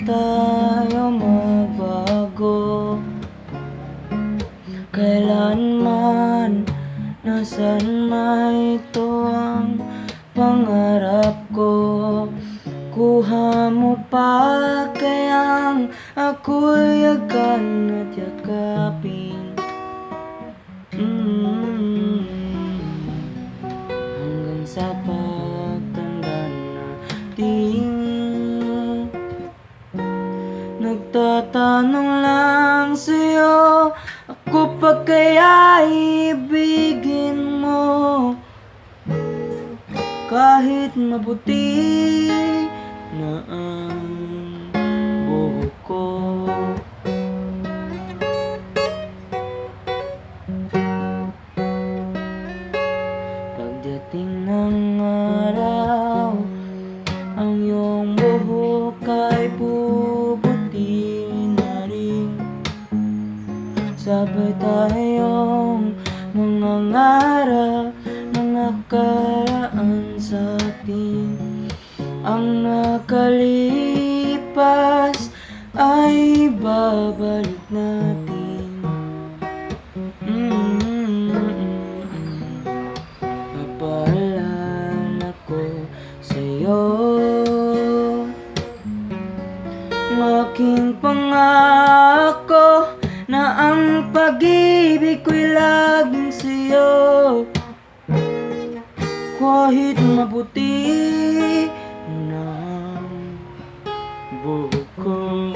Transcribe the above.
tayo magbago. Kailanman, nasan man ito ang pangarap ko. Kuha mo pa kayang ako'y yakan at yakapin. Hanggang sa pagtanda natin, nagtatanong lang sa'yo, ako pa kaya ibigin mo? Kahit maputi na ang buhok ko. Pagdating ng araw, ang iyong buhok ay puputi na rin. Sabay tayong mangangarap na nakaraan sa atin. Ang nakalipas ay babalik natin. Papaalala ko sa'yo, ang aking pangako na ang pag-ibig ko'y laging sa'yo. Kahit maputi na ang buhok ko.